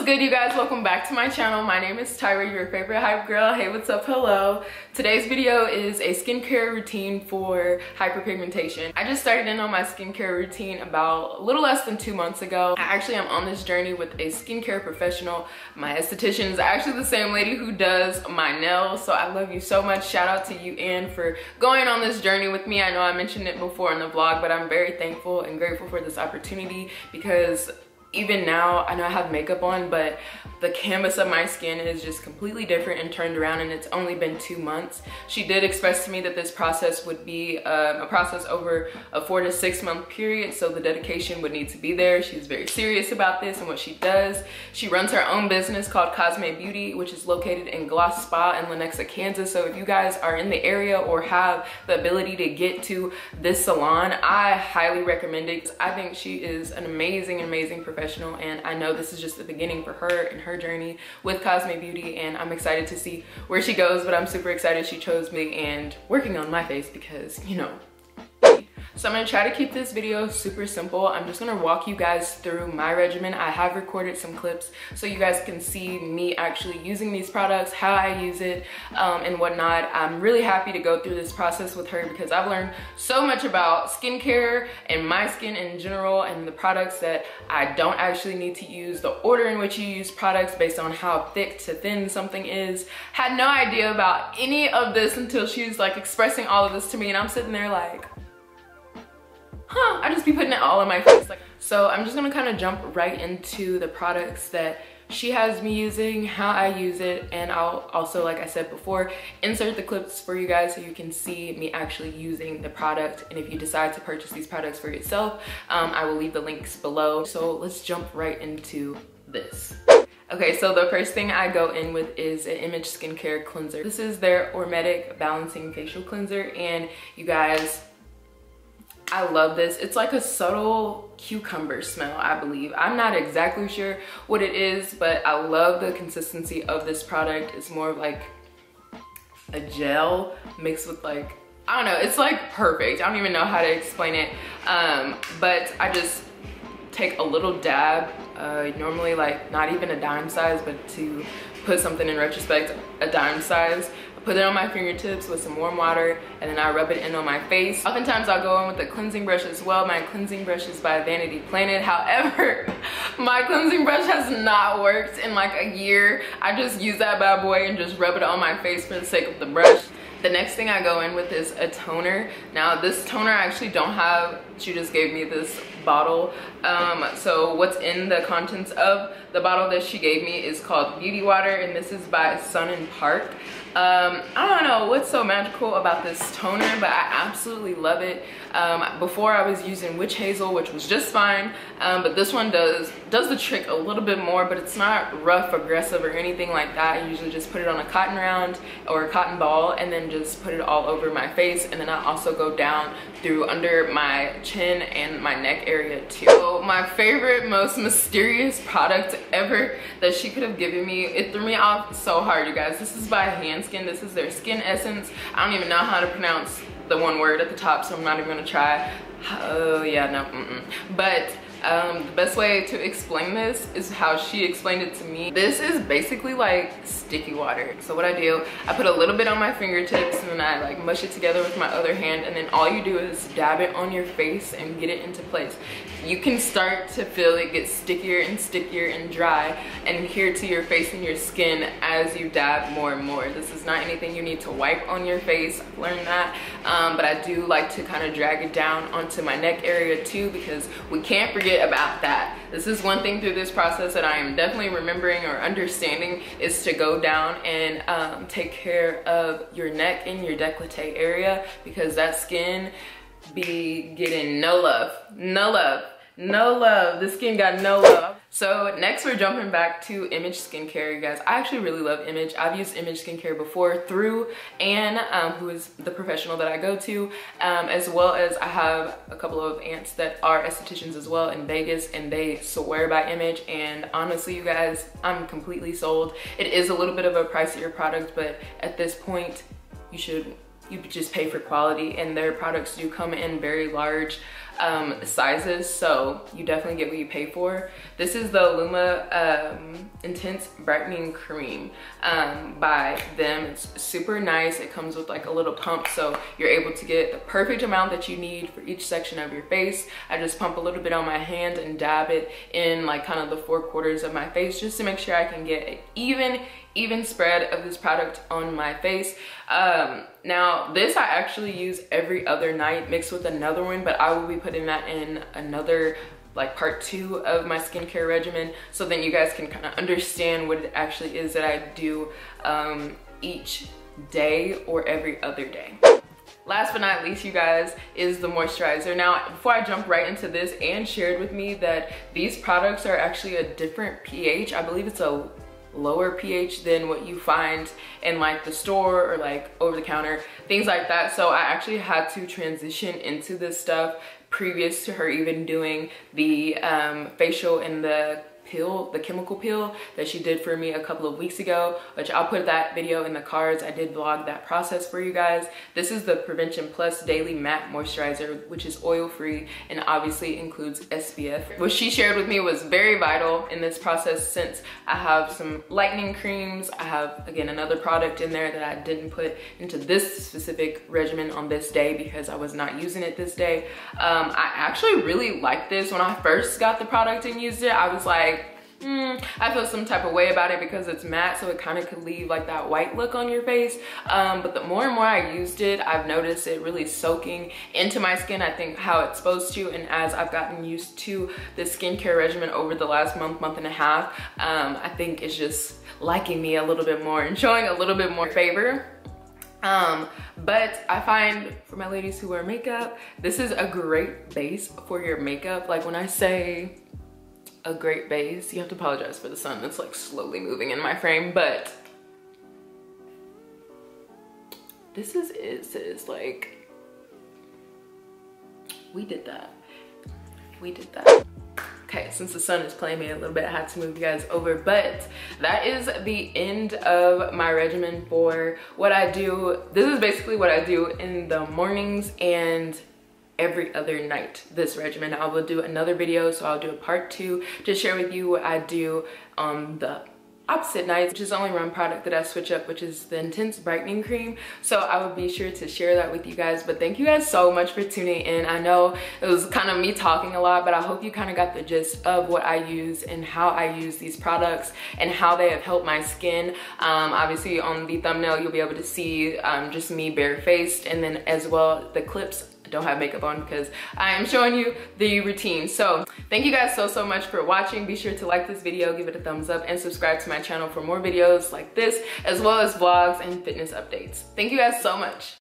good, you guys? Welcome back to my channel. My name is Tyra, your favorite hype girl. Hey, what's up? Hello. Today's video is a skincare routine for hyperpigmentation. I just started in on my skincare routine about a little less than 2 months ago. I actually am on this journey with a skincare professional. My esthetician is actually the same lady who does my nails, so I love you so much. Shout out to you, Ann, for going on this journey with me. I know I mentioned it before in the vlog, but I'm very thankful and grateful for this opportunity because even now, I know I have makeup on, but the canvas of my skin is just completely different and turned around, and it's only been 2 months. She did express to me that this process would be a process over a 4 to 6 month period, so the dedication would need to be there. She's very serious about this and what she does. She runs her own business called Cosme Beauty, which is located in Gloss Spa in Lenexa, Kansas. So if you guys are in the area or have the ability to get to this salon, I highly recommend it. I think she is an amazing professional, and I know this is just the beginning for her and her journey with Cosme Beauty, and I'm excited to see where she goes, but I'm super excited she chose me and working on my face because, you know. So I'm gonna try to keep this video super simple. I'm just gonna walk you guys through my regimen. I have recorded some clips so you guys can see me actually using these products, how I use it, and whatnot. I'm really happy to go through this process with her because I've learned so much about skincare and my skin in general and the products that I don't actually need to use, the order in which you use products based on how thick to thin something is. Had no idea about any of this until she was like expressing all of this to me, and I'm sitting there like, I just be putting it all on my face. So I'm just gonna kind of jump right into the products that she has me using, how I use it, and I'll also, like I said before, insert the clips for you guys so you can see me actually using the product. And if you decide to purchase these products for yourself, I will leave the links below. So let's jump right into this. Okay, so the first thing I go in with is an Image Skincare cleanser. This is their Ormetic Balancing Facial Cleanser, and you guys, I love this. It's like a subtle cucumber smell, I believe. I'm not exactly sure what it is, but I love the consistency of this product. It's more of like a gel mixed with like, I don't know, it's like perfect. I don't even know how to explain it. But I just take a little dab, normally like not even a dime size, but to put something in retrospect, a dime size. Put it on my fingertips with some warm water, and then I rub it in on my face. Oftentimes I'll go in with a cleansing brush as well. My cleansing brush is by Vanity Planet. However, my cleansing brush has not worked in like a year. I just use that bad boy and just rub it on my face for the sake of the brush. The next thing I go in with is a toner. Now this toner I actually don't have. She just gave me this bottle. So what's in the contents of the bottle that she gave me is called Beauty Water, and this is by Sun and Park. I don't know what's so magical about this toner, but I absolutely love it. Before I was using Witch Hazel, which was just fine, but this one does the trick a little bit more, but it's not rough, aggressive, or anything like that. I usually just put it on a cotton round or a cotton ball and then just put it all over my face, and then I also go down through under my chin and my neck area too. So my favorite, most mysterious product ever that she could have given me, it threw me off so hard, you guys. This is by Handskin. This is their Skin Essence. I don't even know how to pronounce the one word at the top, so I'm not even gonna try. Oh yeah, no, But the best way to explain this is how she explained it to me. This is basically like sticky water. So what I do, I put a little bit on my fingertips and then I like mush it together with my other hand, and then all you do is dab it on your face and get it into place. You can start to feel it get stickier and dry and adhere to your face and your skin as you dab more and more. This is not anything you need to wipe on your face. I've learned that, but I do like to kind of drag it down onto my neck area too, because we can't forget about that. This is one thing through this process that I am definitely remembering or understanding, is to go down and take care of your neck and your décolleté area, because that skin be getting no love. The skin got no love. So next we're jumping back to Image Skincare, you guys. I actually really love Image. I've used Image Skincare before through Anne, who is the professional that I go to, as well as I have a couple of aunts that are estheticians as well in Vegas, and they swear by Image, and honestly, you guys, I'm completely sold. It is a little bit of a pricier product, but at this point, you just pay for quality, and their products do come in very large sizes, so you definitely get what you pay for. This is the Luma Intense Brightening Cream by them. It's super nice. It comes with like a little pump, so you're able to get the perfect amount that you need for each section of your face. I just pump a little bit on my hand and dab it in like kind of the 4/4 of my face, just to make sure I can get an even spread of this product on my face. Now this I actually use every other night mixed with another one, but I will be putting that in another like part 2 of my skincare regimen, so then you guys can kind of understand what it actually is that I do each day or every other day. Last but not least, you guys, is the moisturizer. Now, before I jump right into this, Anne shared with me that these products are actually a different pH. I believe it's a lower pH than what you find in like the store or like over the counter, things like that. So I actually had to transition into this stuff previous to her even doing the facial and the peel, the chemical peel that she did for me a couple of weeks ago, which I'll put that video in the cards. I did vlog that process for you guys. This is the Prevention Plus Daily Matte Moisturizer, which is oil free and obviously includes SPF. What she shared with me was very vital in this process, since I have some lightening creams. I have, again, another product in there that I didn't put into this specific regimen on this day because I was not using it this day. I actually really liked this. When I first got the product and used it, I was like, I feel some type of way about it because it's matte, so it kind of could leave like that white look on your face. But the more and more I used it, I've noticed it really soaking into my skin, I think how it's supposed to. And as I've gotten used to this skincare regimen over the last month and a half, I think it's just liking me a little bit more and showing a little bit more favor. But I find for my ladies who wear makeup, this is a great base for your makeup. Like when I say a great base, you have to apologize for the sun that's like slowly moving in my frame, but this is it, sis. Like, we did that. Okay, since the sun is playing me a little bit, I had to move you guys over, but that is the end of my regimen for what I do. This is basically what I do in the mornings and every other night, this regimen. I will do another video, so I'll do a part 2 to share with you what I do on the opposite nights, which is only one product that I switch up, which is the Intense Brightening Cream. So I will be sure to share that with you guys. But thank you guys so much for tuning in. I know it was kind of me talking a lot, but I hope you kind of got the gist of what I use and how I use these products and how they have helped my skin. Obviously on the thumbnail, you'll be able to see just me barefaced, and then as well the clips don't have makeup on because I am showing you the routine. So thank you guys so much for watching. Be sure to like this video, give it a thumbs up, and subscribe to my channel for more videos like this, as well as vlogs and fitness updates. Thank you guys so much.